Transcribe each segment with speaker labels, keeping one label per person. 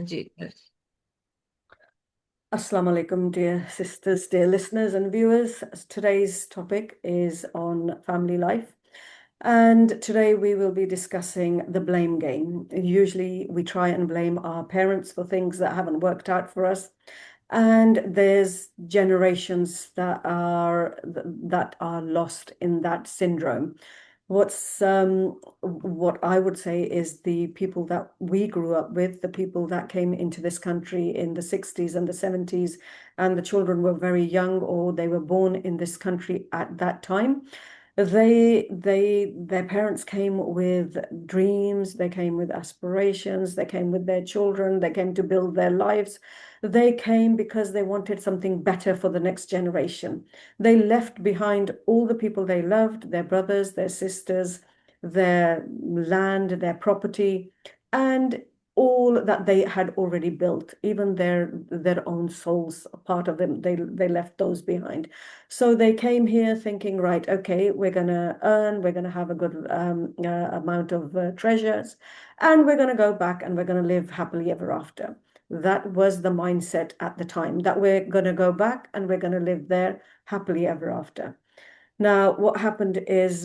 Speaker 1: Ji
Speaker 2: Assalamu alaikum, dear sisters, dear listeners and viewers. Today's topic is on family life. And today we will be discussing the blame game. Usually we try and blame our parents for things that haven't worked out for us. And there's generations that are lost in that syndrome. What I would say is the people that we grew up with, the people that came into this country in the 60s and the 70s, and the children were very young or they were born in this country at that time. Their parents came with dreams, they came with aspirations, they came with their children, they came to build their lives. They came because they wanted something better for the next generation. They left behind all the people they loved, their brothers, their sisters, their land, their property, and all that they had already built, even their own souls, a part of them, they left those behind. So they came here thinking, right, okay, we're gonna earn, we're gonna have a good amount of treasures, and we're gonna go back and we're gonna live happily ever after. That was the mindset at the time, that we're gonna go back and we're gonna live there happily ever after. Now, what happened is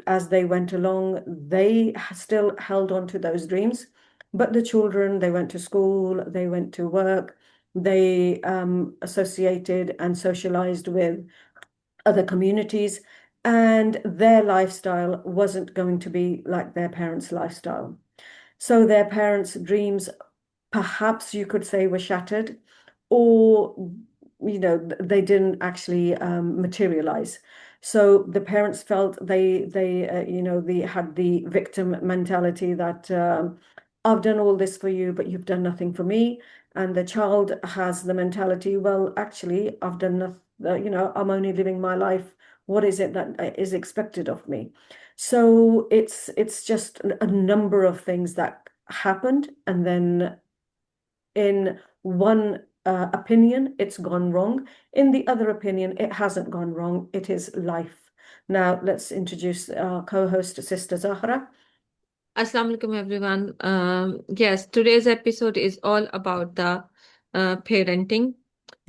Speaker 2: as they went along, they still held on to those dreams, but the children, they went to school, they went to work, they associated and socialized with other communities, and their lifestyle wasn't going to be like their parents' lifestyle. So their parents' dreams, perhaps you could say, were shattered, or they didn't actually materialize. So the parents felt they had the victim mentality that I've done all this for you, but you've done nothing for me. And the child has the mentality, well, actually, I've done nothing, I'm only living my life. What is it that is expected of me? So it's just a number of things that happened, and then in one opinion, it's gone wrong. In the other opinion, it hasn't gone wrong. It is life. Now, let's introduce our co-host, Sister Zahra.
Speaker 1: Assalamu alaikum everyone. Yes, today's episode is all about the parenting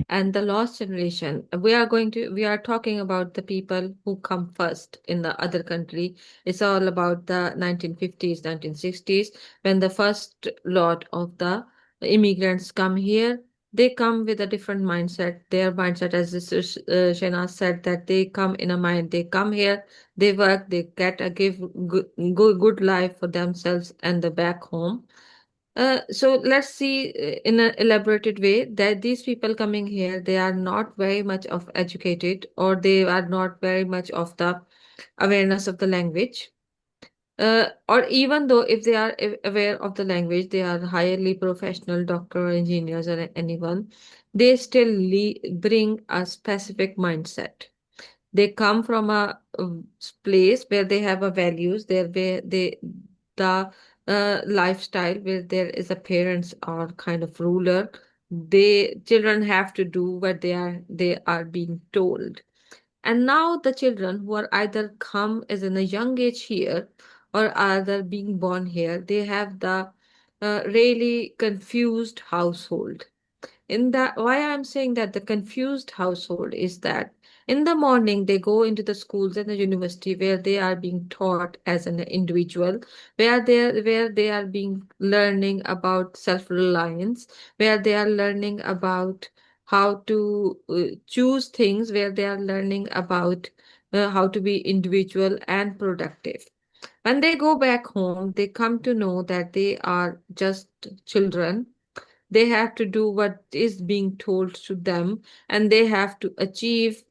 Speaker 1: and the lost generation. We are talking about the people who come first in the other country. It's all about the 1950s, 1960s, when the first lot of the immigrants come here. They come with a different mindset. Their mindset, as this Shena said, that they come in a mind. They come here, they work, they get a good life for themselves and the back home. So let's see in an elaborated way that these people coming here, they are not very much of educated, or they are not very much of the awareness of the language. Or even though if they are aware of the language, they are highly professional doctor or engineers or anyone, they still bring a specific mindset. They come from a place where they have a values, there where the lifestyle where there is a parents are kind of ruler. They children have to do what they are being told. And now the children who are either come as in a young age here or either being born here, they have the really confused household. In that, why I'm saying that the confused household is that in the morning they go into the schools and the university where they are being taught as an individual, where they are being learning about self-reliance, where they are learning about how to choose things, where they are learning about how to be individual and productive. When they go back home, they come to know that they are just children. They have to do what is being told to them, and they have to achieve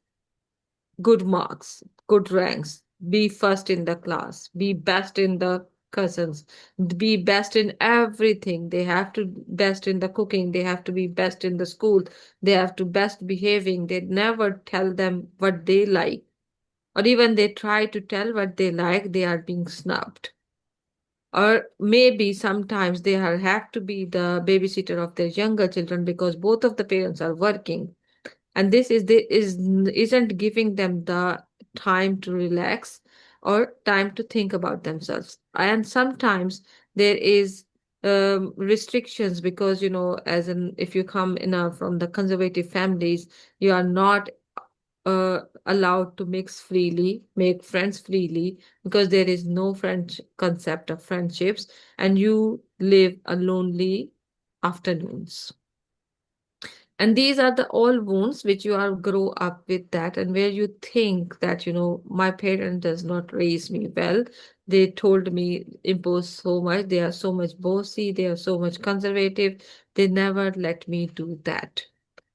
Speaker 1: good marks, good ranks, be first in the class, be best in the cousins, be best in everything. They have to best in the cooking, they have to be best in the school, they have to best behaving. They never tell them what they like, or even they try to tell what they like, they are being snubbed. Or maybe sometimes they have to be the babysitter of their younger children because both of the parents are working, and this isn't giving them the time to relax or time to think about themselves. And sometimes there is restrictions because, as in if you come in from the conservative families, you are not allowed to mix freely, make friends freely, because there is no French concept of friendships, and you live a lonely afternoons. And these are the all wounds which you are grow up with that, and where you think that, my parent does not raise me well. They told me, impose so much. They are so much bossy. They are so much conservative. They never let me do that.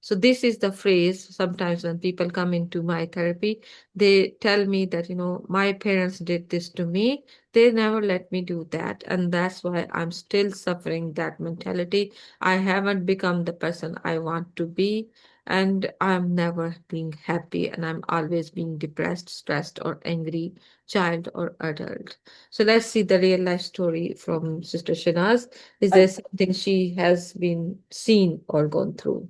Speaker 1: So this is the phrase sometimes when people come into my therapy, they tell me that, my parents did this to me. They never let me do that. And that's why I'm still suffering that mentality. I haven't become the person I want to be, and I'm never being happy, and I'm always being depressed, stressed, or angry, child or adult. So let's see the real life story from Sister Shanaz. Is there something she has been seen or gone through?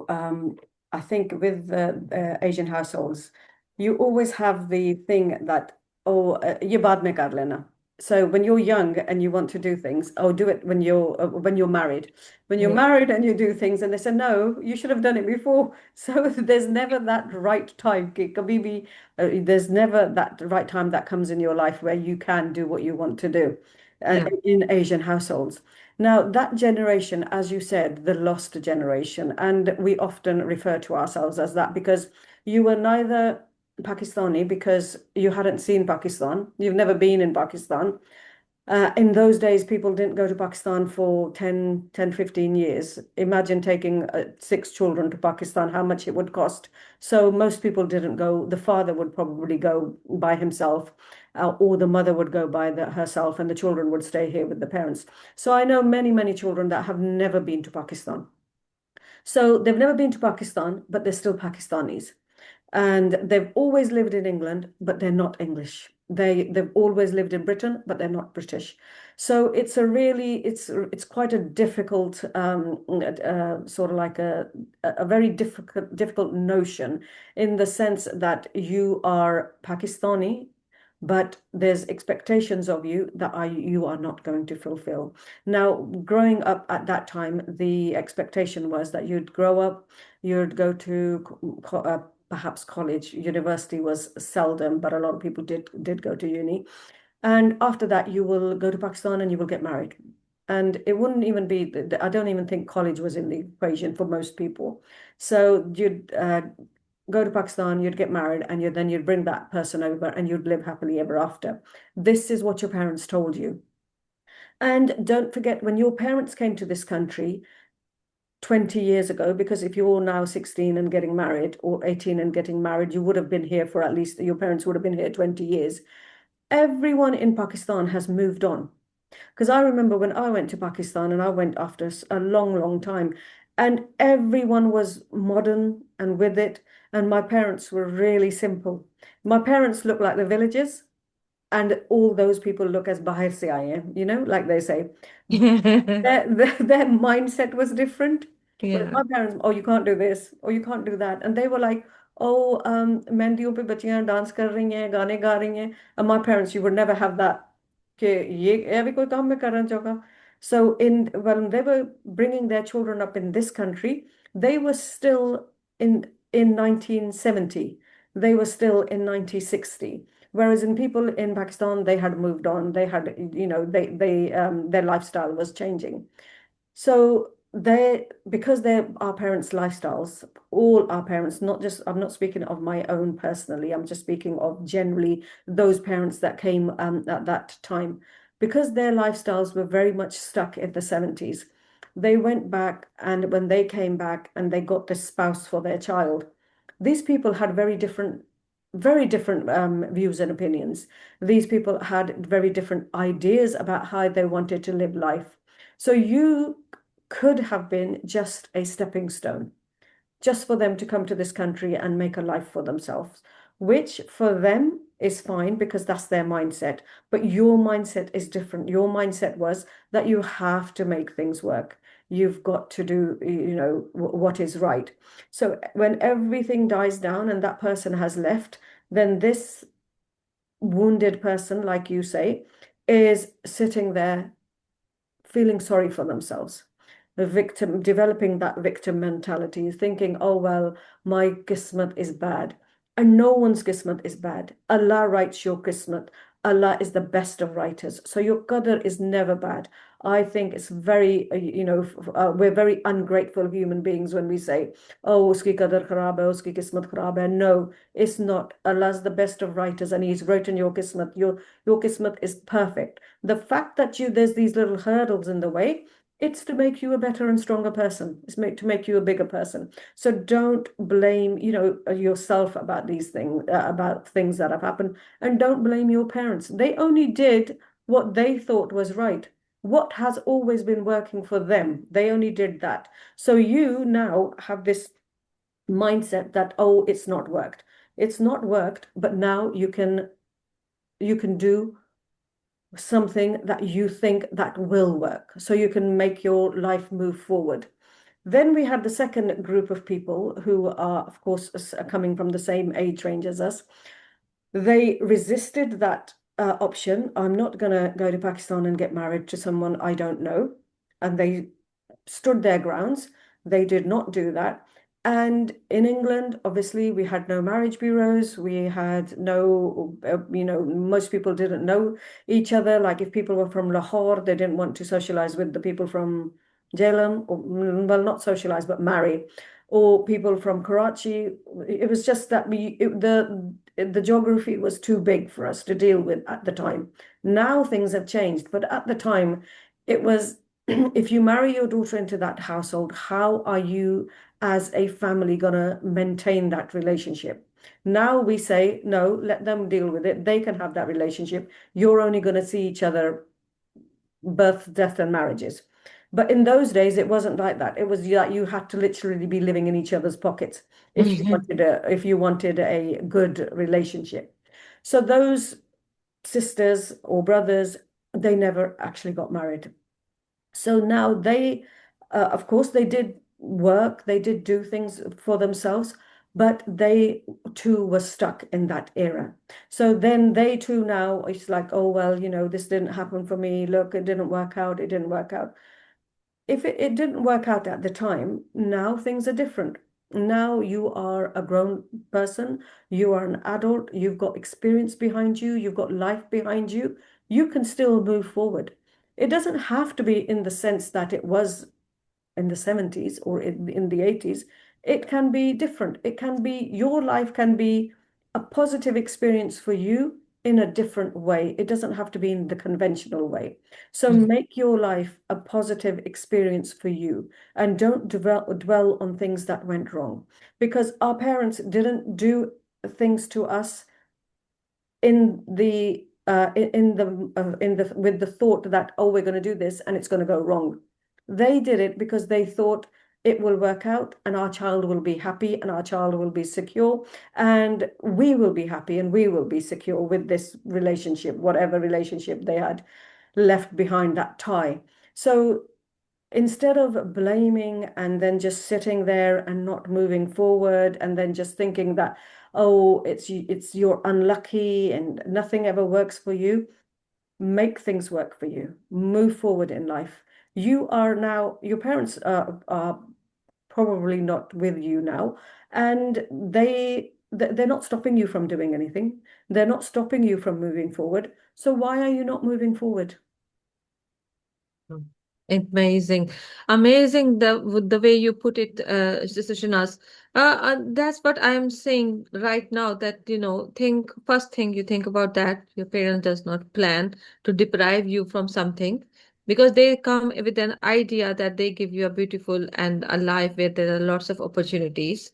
Speaker 2: um, I think with the Asian households, you always have the thing that, oh, ye baad mein kar lena. So when you're young and you want to do things, oh, do it when you're married. When you're
Speaker 1: Yeah,
Speaker 2: married and you do things, and they say, no, you should have done it before. So there's never that right time. कि कभी भी, there's never that right time that comes in your life where you can do what you want to do
Speaker 1: yeah.
Speaker 2: in Asian households. Now, that generation, as you said, the lost generation, and we often refer to ourselves as that because you were neither Pakistani because you hadn't seen Pakistan, you've never been in Pakistan. In those days, people didn't go to Pakistan for 15 years. Imagine taking six children to Pakistan, how much it would cost. So most people didn't go. The father would probably go by himself, or the mother would go by herself, and the children would stay here with the parents. So I know many, many children that have never been to Pakistan. So they've never been to Pakistan, but they're still Pakistanis, and they've always lived in England, but they're not English. They've always lived in Britain, but they're not British. So it's quite a difficult sort of like a very difficult notion in the sense that you are Pakistani, but there's expectations of you that you are not going to fulfill. Now, growing up at that time, the expectation was that you'd grow up, you'd go to perhaps college. University was seldom, but a lot of people did go to uni. And after that, you will go to Pakistan and you will get married. And it wouldn't even be, I don't even think college was in the equation for most people. So you'd go to Pakistan, you'd get married, and then you'd bring that person over and you'd live happily ever after. This is what your parents told you. And don't forget, when your parents came to this country, 20 years ago, because if you're now 16 and getting married or 18 and getting married, you would have been here for at least, your parents would have been here 20 years. Everyone in Pakistan has moved on. Because I remember when I went to Pakistan and I went after a long, long time, and everyone was modern and with it. And my parents were really simple. My parents look like the villagers, and all those people look as bahir se aaye hain, like they say. Their mindset was different. Whereas
Speaker 1: Yeah.
Speaker 2: my parents, oh, you can't do this, or you can't do that. And they were like, oh, मेहंदियों पे बच्चियां dance कर रही हैं, गाने गा रही हैं. And my parents, you would never have that. कि ये भी कोई काम में करना चाहोगा. So when they were bringing their children up in this country, they were still in 1970. They were still in 1960. Whereas in people in Pakistan, they had moved on. They had, their lifestyle was changing. So because they're our parents' lifestyles, all our parents, not just, I'm not speaking of my own personally, I'm just speaking of generally those parents that came at that time, because their lifestyles were very much stuck in the 70s. They went back, and when they came back and they got this spouse for their child, these people had very different views and opinions. These people had very different ideas about how they wanted to live life. So you could have been just a stepping stone, just for them to come to this country and make a life for themselves, which for them is fine because that's their mindset. But your mindset is different. Your mindset was that you have to make things work. You've got to do, what is right. So when everything dies down and that person has left, then this wounded person, like you say, is sitting there feeling sorry for themselves. The victim, developing that victim mentality, thinking, oh, well, my qismat is bad. And no one's qismat is bad. Allah writes your qismat. Allah is the best of writers. So your qadr is never bad. I think it's very, we're very ungrateful human beings when we say, oh, uski qadr kharab hai, uski qismat kharab hai. No, it's not. Allah's the best of writers and He's written your qismat. Your qismat is perfect. The fact that there's these little hurdles in the way, it's to make you a better and stronger person. It's to make you a bigger person. So don't blame, yourself about these things, about things that have happened, and don't blame your parents. They only did what they thought was right. What has always been working for them, they only did that. So you now have this mindset that, oh, it's not worked. It's not worked, but now you can do something that you think that will work, so you can make your life move forward. Then we had the second group of people who are, of course, coming from the same age range as us. They resisted that option. I'm not going to go to Pakistan and get married to someone I don't know. And they stood their grounds. They did not do that. And in England, obviously, we had no marriage bureaus. We had no, most people didn't know each other. Like if people were from Lahore, they didn't want to socialize with the people from Jhelum, or, well, not socialize, but marry, or people from Karachi. It was just that the geography was too big for us to deal with at the time. Now things have changed, but at the time, it was if you marry your daughter into that household, how are you as a family going to maintain that relationship? Now we say, no, let them deal with it. They can have that relationship. You're only going to see each other birth, death, and marriages. But in those days, it wasn't like that. It was that you had to literally be living in each other's pockets if you wanted a good relationship. So those sisters or brothers, they never actually got married. So now of course, they did work, they did do things for themselves, but they too were stuck in that era. So then they too now, it's like, oh, well, this didn't happen for me. Look, it didn't work out. It didn't work out. If it didn't work out at the time, now things are different. Now you are a grown person, you are an adult, you've got experience behind you, you've got life behind you. You can still move forward. It doesn't have to be in the sense that it was in the 70s or in the 80s. It can be different. It can be your life can be a positive experience for you in a different way. It doesn't have to be in the conventional way. So make your life a positive experience for you and don't dwell on things that went wrong, because our parents didn't do things to us in the with the thought that, oh, we're going to do this and it's going to go wrong. They did it because they thought it will work out and our child will be happy and our child will be secure and we will be happy and we will be secure with this relationship, whatever relationship they had left behind that tie. So instead of blaming and then just sitting there and not moving forward and then just thinking that, oh, it's you're unlucky and nothing ever works for you, make things work for you. Move forward in life. You are now, your parents are probably not with you now, and they're not stopping you from doing anything. They're not stopping you from moving forward. So why are you not moving forward?
Speaker 1: Amazing, amazing the way you put it, Sister Shanaz. That's what I am saying right now. That think first thing you think about that your parent does not plan to deprive you from something, because they come with an idea that they give you a beautiful and a life where there are lots of opportunities,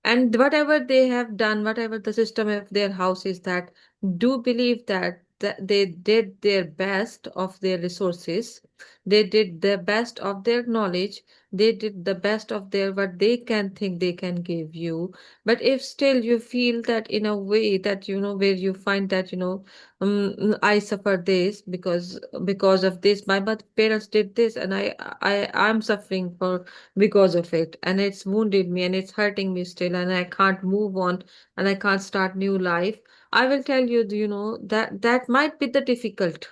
Speaker 1: and whatever they have done, whatever the system of their house is, that do believe that they did their best of their resources, they did the best of their knowledge, they did the best of their what they can think they can give you. But if still you feel that in a way that where you find that I suffer this because of this, my parents did this, and I'm suffering for because of it, and it's wounded me and it's hurting me still, and I can't move on and I can't start new life. I will tell you, that might be the difficult.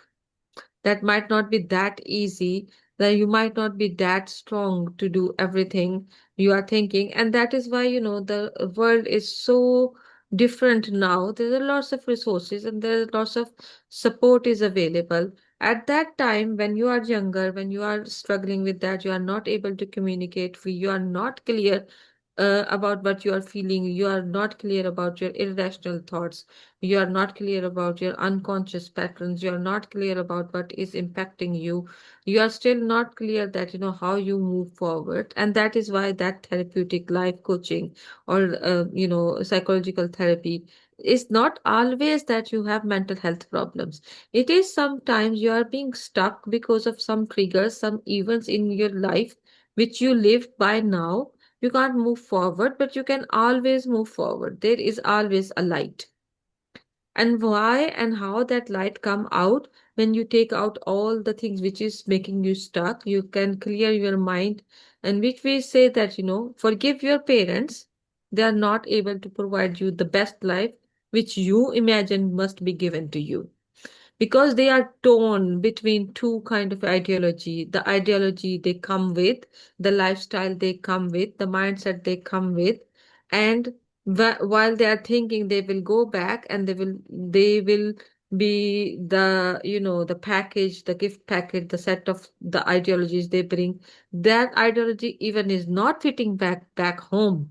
Speaker 1: that might not be that easy, that you might not be that strong to do everything you are thinking. And that is why, the world is so different now. There are lots of resources and there are lots of support is available. At that time, when you are younger, when you are struggling with that, you are not able to communicate, you are not clear about what you are feeling, you are not clear about your irrational thoughts, you are not clear about your unconscious patterns, you are not clear about what is impacting you, you are still not clear that how you move forward. And that is why that therapeutic life coaching or psychological therapy is not always that you have mental health problems. It is sometimes you are being stuck because of some triggers, some events in your life which you lived by now. You can't move forward, but you can always move forward. There is always a light. And why and how that light come out, when you take out all the things which is making you stuck, you can clear your mind. And which we say that, forgive your parents. They are not able to provide you the best life which you imagine must be given to you, because they are torn between two kind of ideology, the ideology they come with, the lifestyle they come with, the mindset they come with. And while they are thinking they will go back and they will be the the package, the gift package, the set of the ideologies they bring, that ideology even is not fitting back home.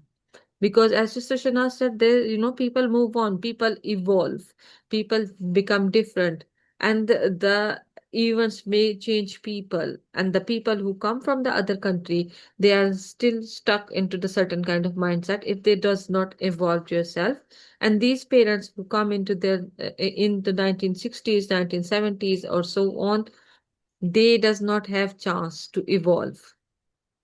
Speaker 1: Because as Sister Shana said, there, people move on, people evolve, people become different, and the events may change people. And the people who come from the other country, they are still stuck into the certain kind of mindset if they does not evolve yourself. And these parents who come into their in the 1960s, 1970s, or so on, they does not have chance to evolve,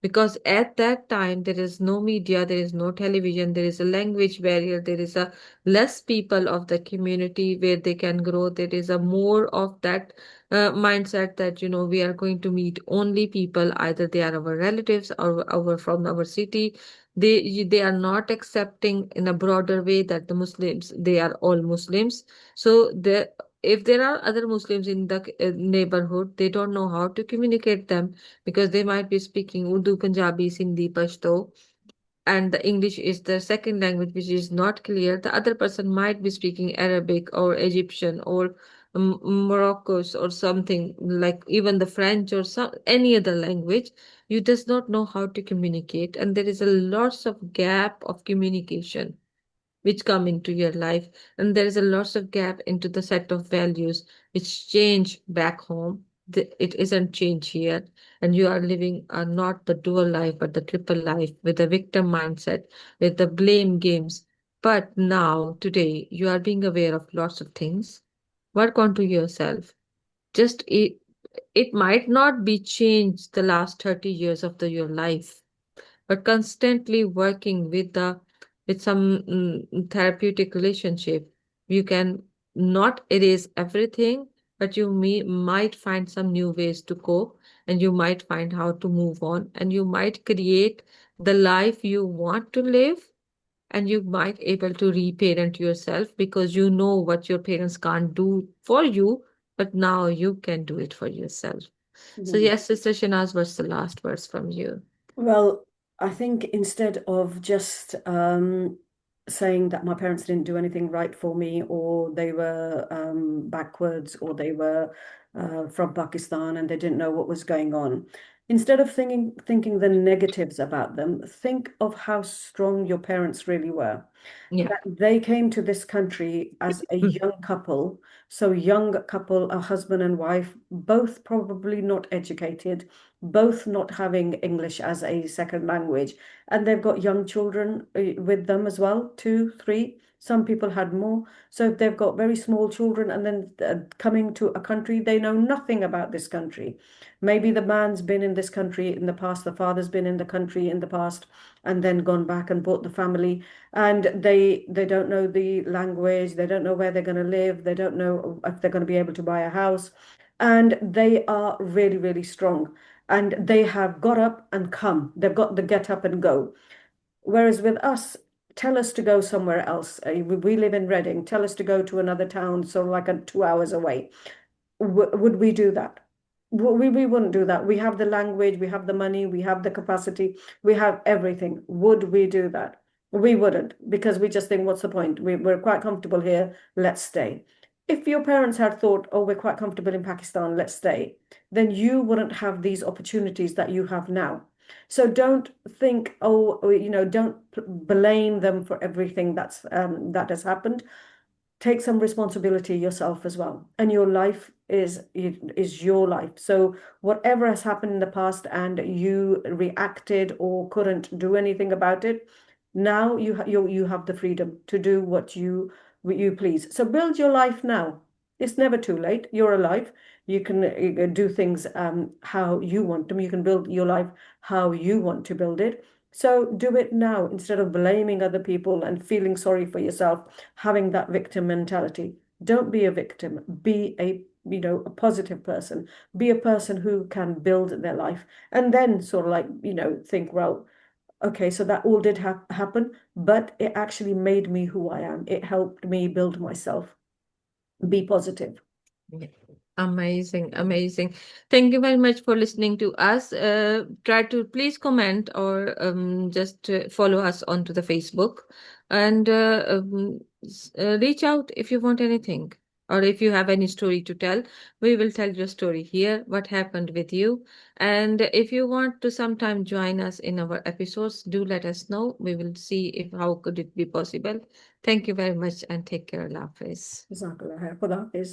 Speaker 1: because at that time there is no media, there is no television, there is a language barrier, there is a less people of the community where they can grow, there is a more of that mindset that we are going to meet only people, either they are our relatives or our from our city. They are not accepting in a broader way that the Muslims, they are all Muslims. So the if there are other Muslims in the neighborhood, they don't know how to communicate them, because they might be speaking Urdu, Punjabi, Sindhi, Pashto, and the English is the second language which is not clear. The other person might be speaking Arabic or Egyptian or Morocco's or something, like even the French or any other language. You does not know how to communicate, and there is a lots of gap of communication which come into your life, and there is a lots of gap into the set of values which change back home. It isn't change here, and you are living not the dual life but the triple life, with the victim mindset, with the blame games. But now today you are being aware of lots of things. Work onto yourself. Just it might not be changed the last 30 years of your life, but constantly working with some therapeutic relationship, you can not erase everything, but you might find some new ways to cope, and you might find how to move on, and you might create the life you want to live, and you might able to reparent yourself, because you know what your parents can't do for you, but now you can do it for yourself. So
Speaker 2: Mhm.
Speaker 1: yes, Sister Shanaz, what's the last words from you?
Speaker 2: Well, I think instead of just saying that my parents didn't do anything right for me, or they were backwards, or they were from Pakistan and they didn't know what was going on, instead of thinking the negatives about them, think of how strong your parents really were.
Speaker 1: Yeah.
Speaker 2: That they came to this country as a young couple. So, young couple, a husband and wife, both probably not educated, both not having English as a second language. And they've got young children with them as well, two, three. Some people had more. So, if they've got very small children and then coming to a country, they know nothing about this country. Maybe the man's been in this country in the past, the father's been in the country in the past, and then gone back and brought the family, and they don't know the language, they don't know where they're going to live, they don't know if they're going to be able to buy a house, and they are really, really strong, and they have got up and come, they've got the get up and go. Whereas with us, tell us to go somewhere else. We live in Reading, tell us to go to another town, so like 2 hours away. Would we do that? We wouldn't do that. We have the language, we have the money, we have the capacity, we have everything. Would we do that? We wouldn't, because we just think, what's the point? We're quite comfortable here, let's stay. If your parents had thought, oh, we're quite comfortable in Pakistan, let's stay, then you wouldn't have these opportunities that you have now. So don't think, oh, don't blame them for everything that has happened. Take some responsibility yourself as well, and your life is your life. So whatever has happened in the past and you reacted or couldn't do anything about it, now you have the freedom to do what you please. So build your life now. It's never too late. You're alive. You can do things how you want them. You can build your life how you want to build it. So do it now instead of blaming other people and feeling sorry for yourself, having that victim mentality. Don't be a victim. Be a positive person. Be a person who can build their life. And then sort of like, think, well, okay, so that all did happen, but it actually made me who I am. It helped me build myself. Be positive.
Speaker 1: Yeah. Amazing, amazing. Thank you very much for listening to us. Try to please comment or just follow us onto the Facebook and reach out if you want anything or if you have any story to tell. We will tell your story here, what happened with you. And if you want to sometime join us in our episodes, do let us know. We will see if how could it be possible. Thank you very much and take care, Allah Hafiz.
Speaker 2: Jazakallah khair. Khuda Hafiz.